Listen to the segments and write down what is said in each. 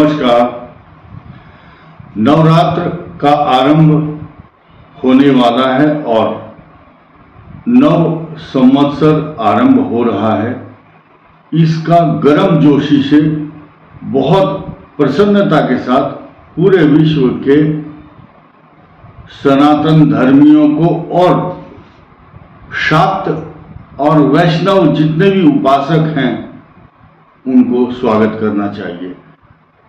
नमस्कार। नवरात्र का आरंभ होने वाला है और नव संवत्सर आरंभ हो रहा है। इसका गर्म जोशी से बहुत प्रसन्नता के साथ पूरे विश्व के सनातन धर्मियों को और शाक्त और वैष्णव जितने भी उपासक हैं उनको स्वागत करना चाहिए।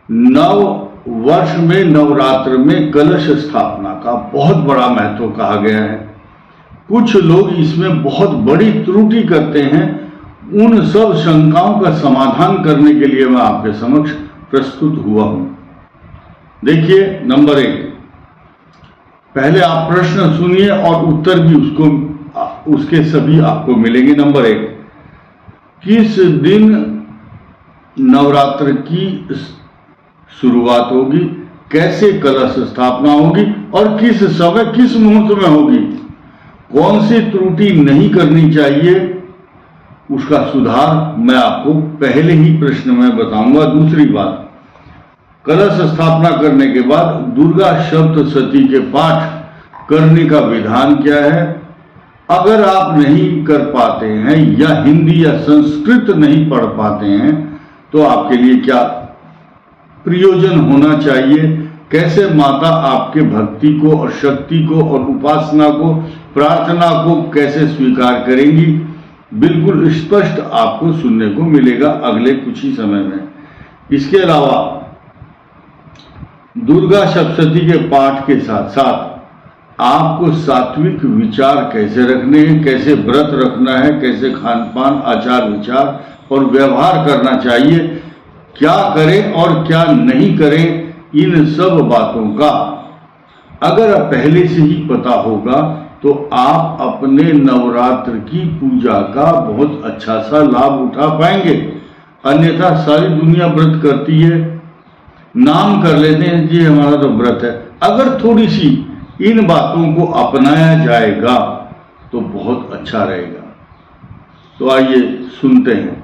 नव वर्ष में नवरात्र में कलश स्थापना का बहुत बड़ा महत्व कहा गया है। कुछ लोग इसमें बहुत बड़ी त्रुटि करते हैं। उन सब शंकाओं का समाधान करने के लिए मैं आपके समक्ष प्रस्तुत हुआ हूं। देखिए, नंबर 1, पहले आप प्रश्न सुनिए और उत्तर भी उसके सभी आपको मिलेंगे। नंबर 1, किस दिन नवरात्र की शुरुआत होगी, कैसे कलश स्थापना होगी और किस समय किस मुहूर्त में होगी, कौन सी त्रुटि नहीं करनी चाहिए, उसका सुधार मैं आपको पहले ही प्रश्न में बताऊंगा। दूसरी बात, कलश स्थापना करने के बाद दुर्गा सप्तशती के पाठ करने का विधान क्या है। अगर आप नहीं कर पाते हैं या हिंदी या संस्कृत नहीं पढ़ पाते हैं तो आपके लिए क्या प्रयोजन होना चाहिए, कैसे माता आपके भक्ति को और शक्ति को और उपासना को, प्रार्थना को कैसे स्वीकार करेंगी, बिल्कुल स्पष्ट आपको सुनने को मिलेगा अगले कुछ ही समय में। इसके अलावा दुर्गा सप्तशती के पाठ के साथ साथ आपको सात्विक विचार कैसे रखने हैं, कैसे व्रत रखना है, कैसे खान पान, आचार विचार और व्यवहार करना चाहिए, क्या करें और क्या नहीं करें, इन सब बातों का अगर पहले से ही पता होगा तो आप अपने नवरात्र की पूजा का बहुत अच्छा सा लाभ उठा पाएंगे। अन्यथा सारी दुनिया व्रत करती है, नाम कर लेते हैं जी हमारा तो व्रत है। अगर थोड़ी सी इन बातों को अपनाया जाएगा तो बहुत अच्छा रहेगा। तो आइए सुनते हैं।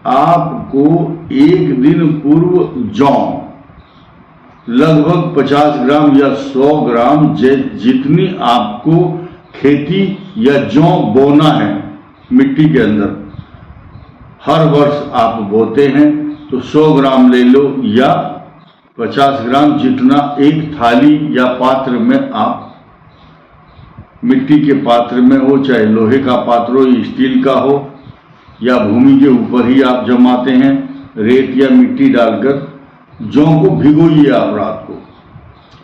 आपको एक दिन पूर्व जौ लगभग 50 ग्राम या 100 ग्राम जितनी आपको खेती या जौ बोना है मिट्टी के अंदर, हर वर्ष आप बोते हैं तो 100 ग्राम ले लो या 50 ग्राम, जितना एक थाली या पात्र में आप, मिट्टी के पात्र में हो, चाहे लोहे का पात्र हो, स्टील का हो या भूमि के ऊपर ही आप जमाते हैं, रेत या मिट्टी डालकर जौ को भिगोइए। आप रात को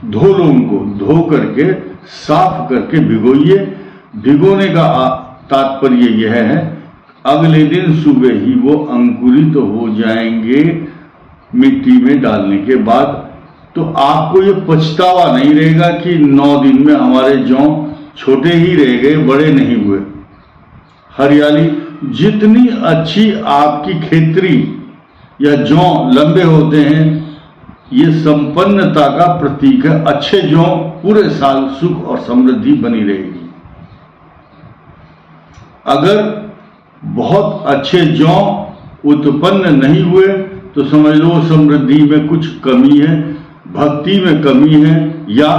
धो लो, उनको धो करके साफ करके भिगोइए। भिगोने का तात्पर्य यह है अगले दिन सुबह ही वो अंकुरित हो जाएंगे मिट्टी में डालने के बाद। तो आपको ये पछतावा नहीं रहेगा कि 9 दिन में हमारे जौ छोटे ही रह गए, बड़े नहीं हुए। हरियाली जितनी अच्छी आपकी खेतरी या जौ लंबे होते हैं, ये संपन्नता का प्रतीक है। अच्छे जौ पूरे साल सुख और समृद्धि बनी रहेगी। अगर बहुत अच्छे जौ उत्पन्न नहीं हुए तो समझ लो समृद्धि में कुछ कमी है, भक्ति में कमी है, या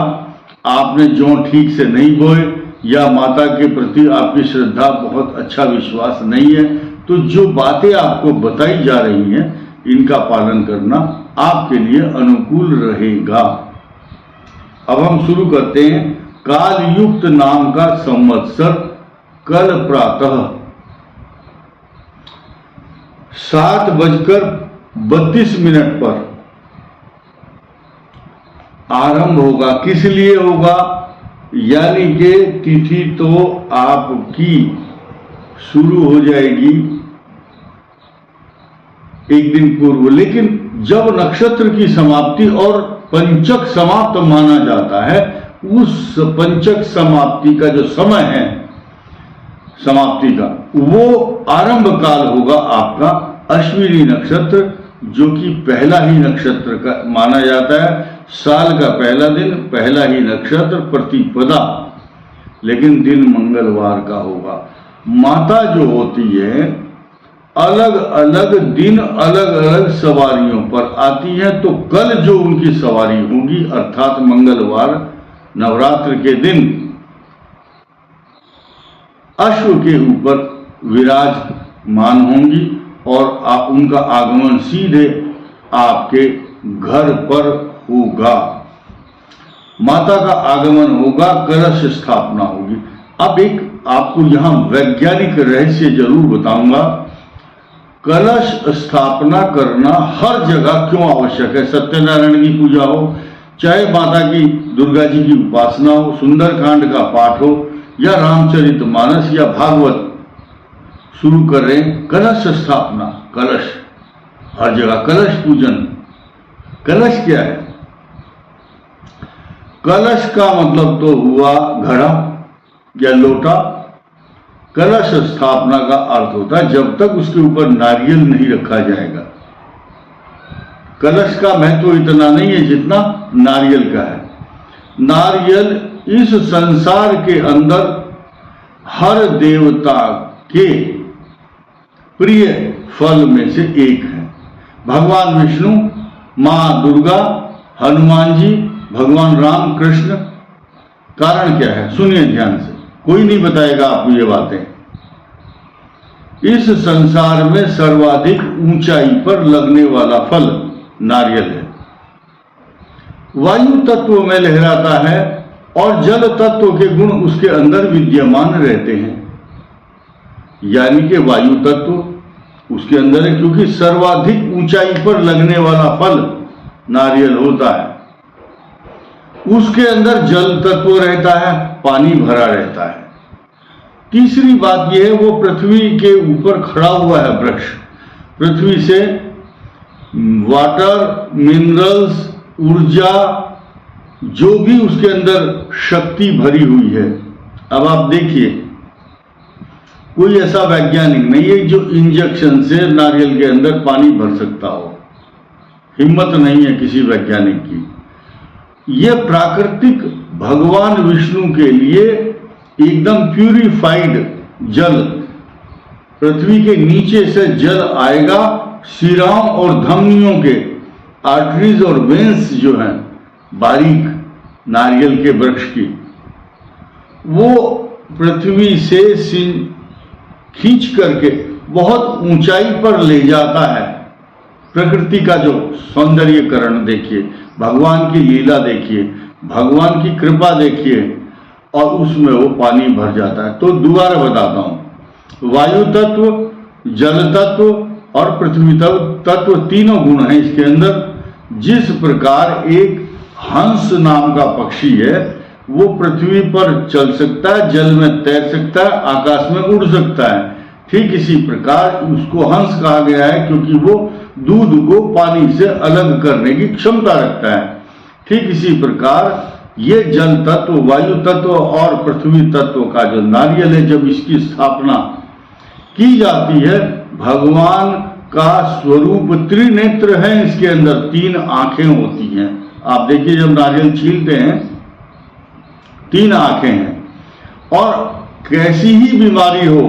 आपने जौ ठीक से नहीं बोए, या माता के प्रति आपकी श्रद्धा बहुत अच्छा विश्वास नहीं है। तो जो बातें आपको बताई जा रही हैं इनका पालन करना आपके लिए अनुकूल रहेगा। अब हम शुरू करते हैं। कालयुक्त नाम का संवत्सर कल प्रातः 7:32 पर आरंभ होगा। किस लिए होगा? यानी कि तिथि तो आपकी शुरू हो जाएगी एक दिन पूर्व, लेकिन जब नक्षत्र की समाप्ति और पंचक समाप्त माना जाता है, उस पंचक समाप्ति का जो समय है समाप्ति का, वो आरंभ काल होगा आपका अश्विनी नक्षत्र, जो कि पहला ही नक्षत्र का माना जाता है। साल का पहला दिन, पहला ही नक्षत्र, प्रतिपदा, लेकिन दिन मंगलवार का होगा। माता जो होती है अलग अलग दिन अलग अलग सवारियों पर आती हैं। तो कल जो उनकी सवारी होगी अर्थात मंगलवार नवरात्र के दिन अश्व के ऊपर विराजमान होंगी और उनका आगमन सीधे आपके घर पर होगा। माता का आगमन होगा, कलश स्थापना होगी। अब एक आपको यहां वैज्ञानिक रहस्य जरूर बताऊंगा। कलश स्थापना करना हर जगह क्यों आवश्यक है? सत्यनारायण की पूजा हो, चाहे माता की दुर्गा जी की उपासना हो, सुंदरकांड का पाठ हो, या रामचरितमानस या भागवत शुरू कर रहे हैं, कलश स्थापना, कलश हर जगह, कलश पूजन। कलश क्या है? कलश का मतलब तो हुआ घड़ा या लोटा। कलश स्थापना का अर्थ होता है जब तक उसके ऊपर नारियल नहीं रखा जाएगा। कलश का महत्व इतना नहीं है जितना नारियल का है। नारियल इस संसार के अंदर हर देवता के प्रिय फल में से एक है। भगवान विष्णु, मां दुर्गा, हनुमान जी, भगवान राम कृष्ण। कारण क्या है? सुनिए ध्यान से, कोई नहीं बताएगा आपको ये बातें। इस संसार में सर्वाधिक ऊंचाई पर लगने वाला फल नारियल है। वायु तत्व में लहराता है और जल तत्व के गुण उसके अंदर विद्यमान रहते हैं। यानी कि वायु तत्व उसके अंदर है, क्योंकि सर्वाधिक ऊंचाई पर लगने वाला फल नारियल होता है। उसके अंदर जल तत्व रहता है, पानी भरा रहता है। तीसरी बात यह है, वो पृथ्वी के ऊपर खड़ा हुआ है वृक्ष। पृथ्वी से वाटर, मिनरल्स, ऊर्जा, जो भी उसके अंदर शक्ति भरी हुई है। अब आप देखिए, कोई ऐसा वैज्ञानिक नहीं है जो इंजेक्शन से नारियल के अंदर पानी भर सकता हो। हिम्मत नहीं है किसी वैज्ञानिक की। यह प्राकृतिक भगवान विष्णु के लिए एकदम प्यूरिफाइड जल, पृथ्वी के नीचे से जल आएगा, शिराओं और धमनियों के आर्टरीज और वेन्स जो हैं बारीक नारियल के वृक्ष की, वो पृथ्वी से खींच करके बहुत ऊंचाई पर ले जाता है। प्रकृति का जो सौंदर्यकरण देखिए, भगवान की लीला देखिए, भगवान की कृपा देखिए, और उसमें वो पानी भर जाता है। तो दोबारा बताता हूं, वायु तत्व, जल तत्व और पृथ्वी तत्व तीनों गुण हैं इसके अंदर। जिस प्रकार एक हंस नाम का पक्षी है, वो पृथ्वी पर चल सकता है, जल में तैर सकता है, आकाश में उड़ सकता है, ठीक इसी प्रकार उसको हंस कहा गया है क्योंकि वो दूध को पानी से अलग करने की क्षमता रखता है। ठीक इसी प्रकार ये जल तत्व, वायु तत्व और पृथ्वी तत्व का जो नारियल है, जब इसकी स्थापना की जाती है, भगवान का स्वरूप त्रिनेत्र है। इसके अंदर 3 आंखें होती हैं। आप देखिए, जब नारियल छीलते हैं 3 आंखें हैं। और कैसी ही बीमारी हो,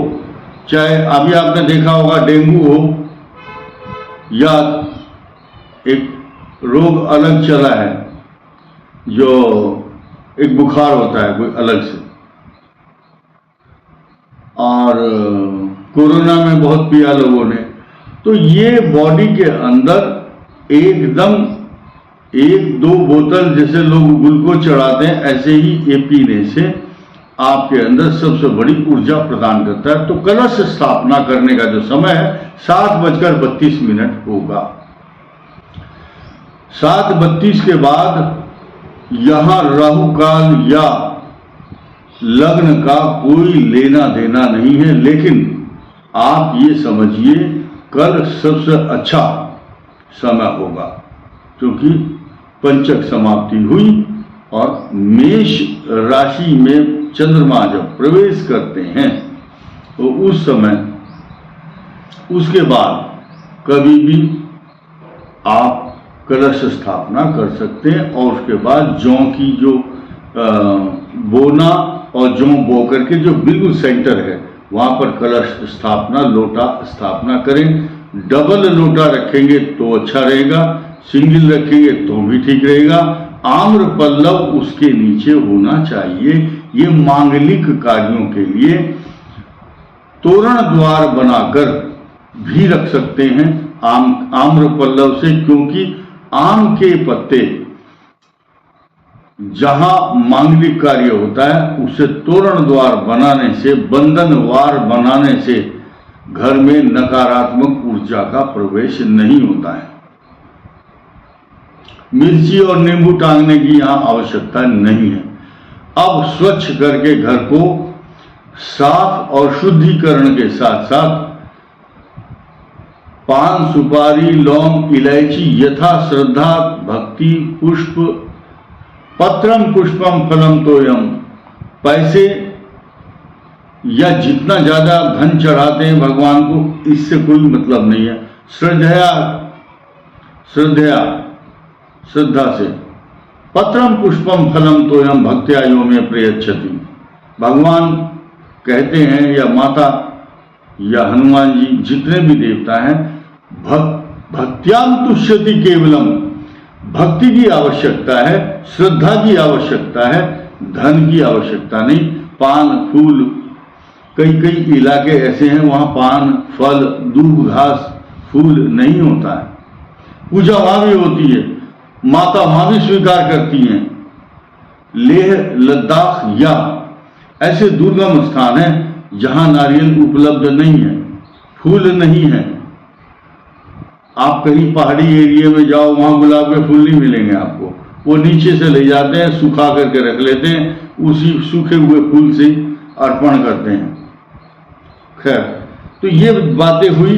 चाहे अभी आपने देखा होगा डेंगू हो या एक रोग अलग चला है जो एक बुखार होता है कोई अलग से, और कोरोना में बहुत पिया लोगों ने, तो ये बॉडी के अंदर एकदम 1-2 बोतल जैसे लोग ग्लूकोज चढ़ाते हैं, ऐसे ही ये पीने से आपके अंदर सबसे बड़ी ऊर्जा प्रदान करता है। तो कलश स्थापना करने का जो समय है 7:32 होगा। 7:32 के बाद यहां राहु काल या लग्न का कोई लेना देना नहीं है। लेकिन आप ये समझिए, कल सबसे अच्छा समय होगा क्योंकि पंचक समाप्ति हुई और मेष राशि में चंद्रमा जब प्रवेश करते हैं तो उस समय, उसके बाद कभी भी आप कलश स्थापना कर सकते हैं। और उसके बाद जौ की जो बोना और जौ बो करके जो बिल्कुल सेंटर है वहां पर कलश स्थापना, लोटा स्थापना करें। डबल लोटा रखेंगे तो अच्छा रहेगा, सिंगल रखेंगे तो भी ठीक रहेगा। आम्र पल्लव उसके नीचे होना चाहिए। ये मांगलिक कार्यों के लिए तोरण द्वार बनाकर भी रख सकते हैं आम्र पल्लव से, क्योंकि आम के पत्ते जहां मांगलिक कार्य होता है उसे तोरण द्वार बनाने से, बंधनवार बनाने से घर में नकारात्मक ऊर्जा का प्रवेश नहीं होता है। मिर्ची और नींबू टांगने की यहां आवश्यकता नहीं है। अब स्वच्छ करके घर को साफ और शुद्धिकरण के साथ साथ पान, सुपारी, लौंग, इलायची यथा श्रद्धा भक्ति पुष्प, पत्रम पुष्पम फलम तोयम, पैसे या जितना ज्यादा धन चढ़ाते हैं भगवान को, इससे कोई मतलब नहीं है। श्रद्धा से पत्रम पुष्पम फलम तोयम भक्त्या यो में प्रयच्छति। भगवान कहते हैं, या माता या हनुमान जी, जितने भी देवता हैं, भक्त्याम तुष्यति केवलम, भक्ति की आवश्यकता है, श्रद्धा की आवश्यकता है, धन की आवश्यकता नहीं। पान फूल, कई इलाके ऐसे हैं वहां पान फल दूब घास फूल नहीं होता है। पूजा वहां भी होती है, माता वहां भी स्वीकार करती हैं। लेह लद्दाख या ऐसे दुर्गम स्थान है जहां नारियल उपलब्ध नहीं है, फूल नहीं है। आप कहीं पहाड़ी एरिया में जाओ, वहां गुलाब के फूल नहीं मिलेंगे आपको, वो नीचे से ले जाते हैं, सुखा करके रख लेते हैं, उसी सूखे हुए फूल से अर्पण करते हैं। खैर, तो ये बातें हुई।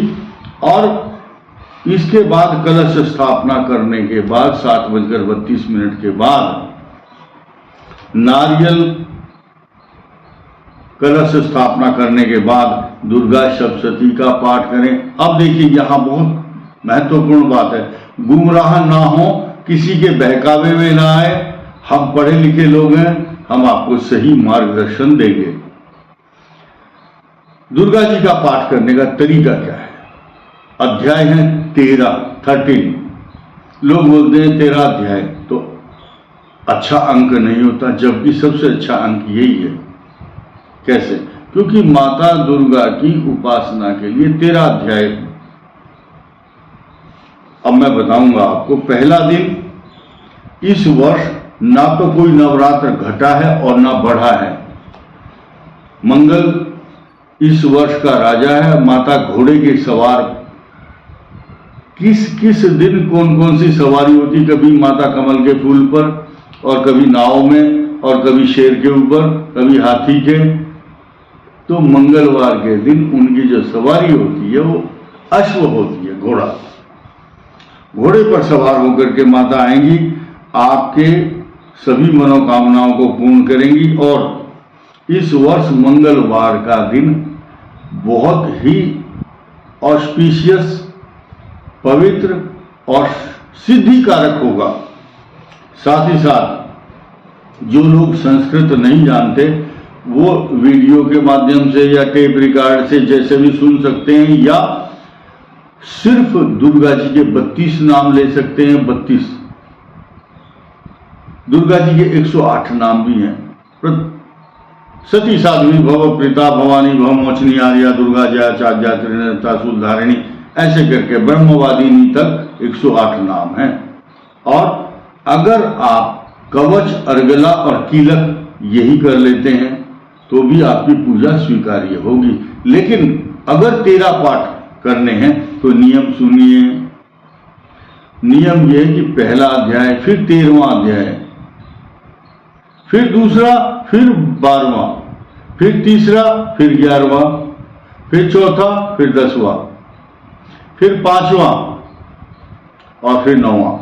और इसके बाद कलश स्थापना करने के बाद 7:32 के बाद नारियल कलश स्थापना करने के बाद दुर्गा सप्तशती का पाठ करें। अब देखिए, यहां बहुत महत्वपूर्ण बात है, गुमराह ना हो, किसी के बहकावे में ना आए। हम पढ़े लिखे लोग हैं, हम आपको सही मार्गदर्शन देंगे। दुर्गा जी का पाठ करने का तरीका क्या है? अध्याय है 13। लोग बोलते हैं 13 अध्याय तो अच्छा अंक नहीं होता, जबकि सबसे अच्छा अंक यही है। कैसे? क्योंकि माता दुर्गा की उपासना के लिए 13 अध्याय। अब मैं बताऊंगा आपको। पहला दिन, इस वर्ष ना तो कोई नवरात्र घटा है और ना बढ़ा है। मंगल इस वर्ष का राजा है। माता घोड़े के सवार, किस किस दिन कौन कौन सी सवारी होती, कभी माता कमल के फूल पर और कभी नाव में और कभी शेर के ऊपर, कभी हाथी के। तो मंगलवार के दिन उनकी जो सवारी होती है वो अश्व होती है, घोड़ा। घोड़े पर सवार होकर के माता आएंगी, आपके सभी मनोकामनाओं को पूर्ण करेंगी। और इस वर्ष मंगलवार का दिन बहुत ही ऑस्पिशियस, पवित्र और सिद्धि कारक होगा। साथ ही साथ जो लोग संस्कृत नहीं जानते वो वीडियो के माध्यम से या टेप रिकॉर्ड से जैसे भी सुन सकते हैं, या सिर्फ दुर्गा जी के 32 नाम ले सकते हैं। 32 दुर्गा जी के 108 नाम भी हैं। सती साध्वी भव प्रीता भवानी भव मोचनी आर्या दुर्गा जया चार्या त्रिनेत्रा शूलधारिणी, ऐसे करके ब्रह्मवादिनी तक 108 नाम हैं। और अगर आप कवच, अर्गला और कीलक यही कर लेते हैं तो भी आपकी पूजा स्वीकार्य होगी। लेकिन अगर 13 पाठ करने हैं तो नियम सुनिए। नियम यह है कि पहला अध्याय, फिर 13वां अध्याय, फिर दूसरा, फिर 12वां, फिर तीसरा, फिर 11वां, फिर चौथा, फिर 10वां, फिर 5वां और फिर 9वां,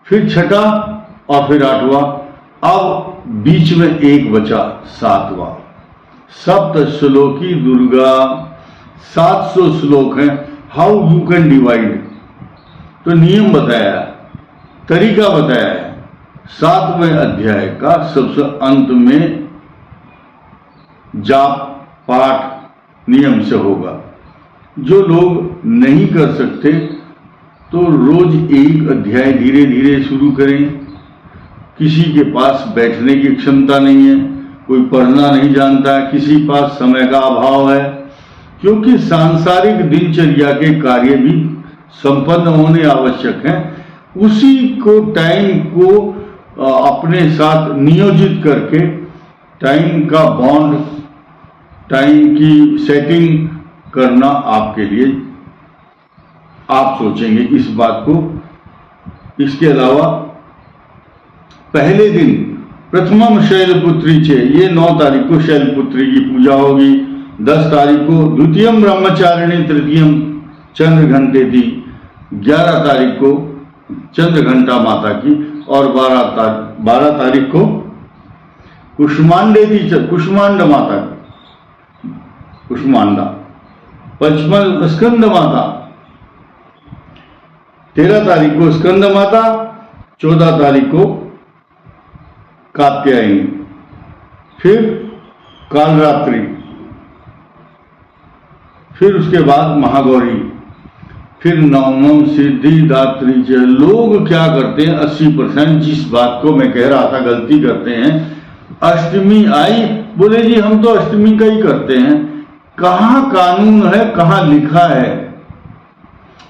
फिर 6ठा और फिर 8वां। अब बीच में एक बचा 7वां। सप्त श्लोकी दुर्गा, 700 श्लोक हैं। हाउ यू कैन डिवाइड, तो नियम बताया, तरीका बताया है। 7वें अध्याय का सबसे अंत में जाप पाठ नियम से होगा। जो लोग नहीं कर सकते तो रोज एक अध्याय धीरे धीरे शुरू करें। किसी के पास बैठने की क्षमता नहीं है, कोई पढ़ना नहीं जानता है, किसी पास समय का अभाव है, क्योंकि सांसारिक दिनचर्या के कार्य भी संपन्न होने आवश्यक हैं। उसी को टाइम को अपने साथ नियोजित करके टाइम का बॉन्ड, टाइम की सेटिंग करना आपके लिए, आप सोचेंगे इस बात को। इसके अलावा पहले दिन प्रथमम शैलपुत्री चे, ये 9 तारीख को शैलपुत्री की पूजा होगी। 10 तारीख को द्वितीयम ब्रह्मचारिणी, तृतीयम चंद्रघंटे थी। 11 तारीख को चंद्रघंटा माता की और 12 तारीख को कुष्मांडे थी, कुष्मांड माता की, कुष्मांडा। 55 स्कंद माता, 13 तारीख को स्कंद माता, 14 तारीख को कात्यायनी, फिर कालरात्रि, फिर उसके बाद महागौरी, फिर नवमम सिद्धिदात्री। लोग क्या करते हैं, 80% जिस बात को मैं कह रहा था गलती करते हैं। अष्टमी आई, बोले जी हम तो अष्टमी का ही करते हैं। कहाँ कानून है, कहाँ लिखा है,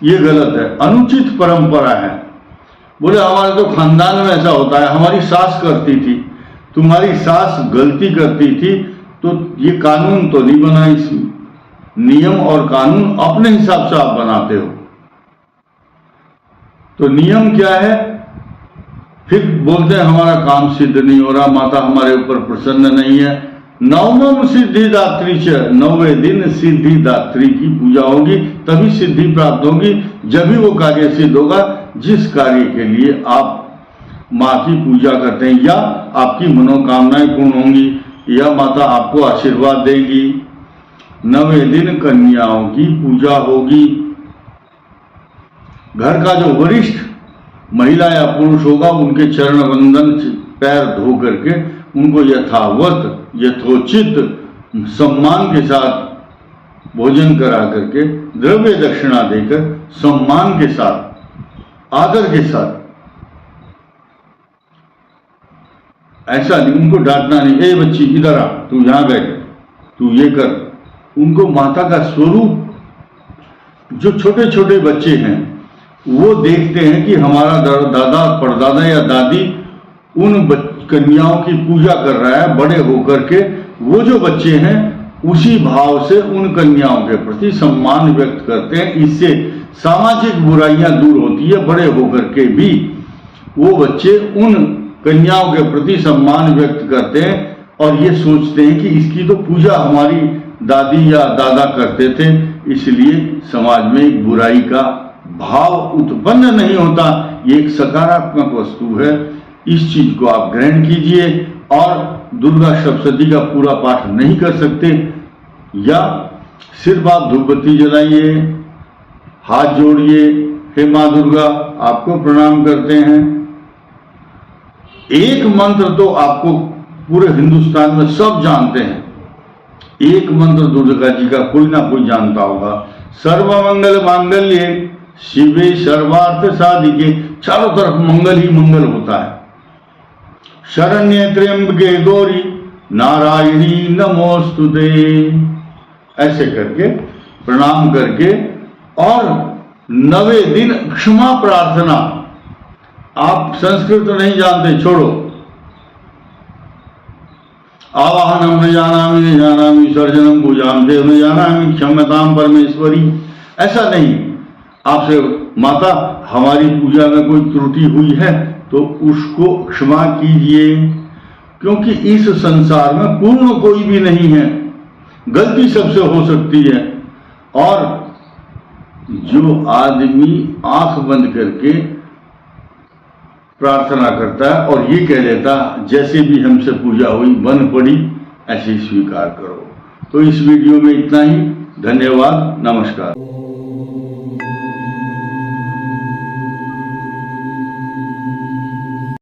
ये गलत है, अनुचित परंपरा है। बोले हमारे तो खानदान में ऐसा होता है, हमारी सास करती थी। तुम्हारी सास गलती करती थी तो ये कानून तो नहीं बना। इस नियम और कानून अपने हिसाब से आप बनाते हो। तो नियम क्या है, फिर बोलते हैं हमारा काम सिद्ध नहीं हो रहा, माता हमारे ऊपर प्रसन्न नहीं है। नवमम सिद्धिदात्री च, 9वें दिन सिद्धिदात्री की पूजा होगी, तभी सिद्धि प्राप्त होगी, जब भी वो कार्य सिद्ध होगा जिस कार्य के लिए आप माँ की पूजा करते हैं, या आपकी मनोकामनाएं पूर्ण होंगी, या माता आपको आशीर्वाद देगी। 9वें दिन कन्याओं की पूजा होगी। घर का जो वरिष्ठ महिला या पुरुष होगा उनके चरण वंदन, पैर धो करके उनको यथावत यथोचित सम्मान के साथ भोजन करा करके, द्रव्य दक्षिणा देकर, सम्मान के साथ, आदर के साथ, ऐसा नहीं उनको डांटना नहीं, ए बच्ची इधर आ, तू यहां बैठ, तू ये कर। उनको माता का स्वरूप, जो छोटे छोटे बच्चे हैं वो देखते हैं कि हमारा दादा परदादा या दादी उन कन्याओं की पूजा कर रहा है, बड़े होकर के वो जो बच्चे हैं उसी भाव से उन कन्याओं के प्रति सम्मान व्यक्त करते हैं। इससे सामाजिक बुराइयां दूर होती है। बड़े होकर के भी वो बच्चे उन कन्याओं के प्रति सम्मान व्यक्त करते हैं और ये सोचते हैं कि इसकी तो पूजा हमारी दादी या दादा करते थे, इसलिए समाज में एक बुराई का भाव उत्पन्न नहीं होता। ये एक सकारात्मक वस्तु है। इस चीज को आप ग्रहण कीजिए। और दुर्गा सप्तशती का पूरा पाठ नहीं कर सकते, या सिर्फ आप धूपबत्ती जलाइए, हाथ जोड़िए, हे माँ दुर्गा आपको प्रणाम करते हैं। एक मंत्र तो आपको पूरे हिंदुस्तान में सब जानते हैं। एक मंत्र दुर्गा जी का कोई ना कोई जानता होगा, सर्वमंगल मांगल्ये शिवे सर्वार्थ साधिके। चारों तरफ मंगल ही मंगल होता है। शरण्ये त्र्यंबके गौरी नारायणी नमोस्तुते, ऐसे करके प्रणाम करके, और 9वें दिन क्षमा प्रार्थना। आप संस्कृत नहीं जानते, छोड़ो। आवाहनम न जानामि न जानामि, सर्जनम पूजाम देव न जानामि, क्षम्यताम परमेश्वरी। ऐसा नहीं, आपसे माता हमारी पूजा में कोई त्रुटि हुई है तो उसको क्षमा कीजिए, क्योंकि इस संसार में पूर्ण कोई भी नहीं है, गलती सबसे हो सकती है। और जो आदमी आंख बंद करके प्रार्थना करता है और ये कह देता जैसे भी हमसे पूजा हुई बन पड़ी, ऐसे ही स्वीकार करो। तो इस वीडियो में इतना ही। धन्यवाद, नमस्कार।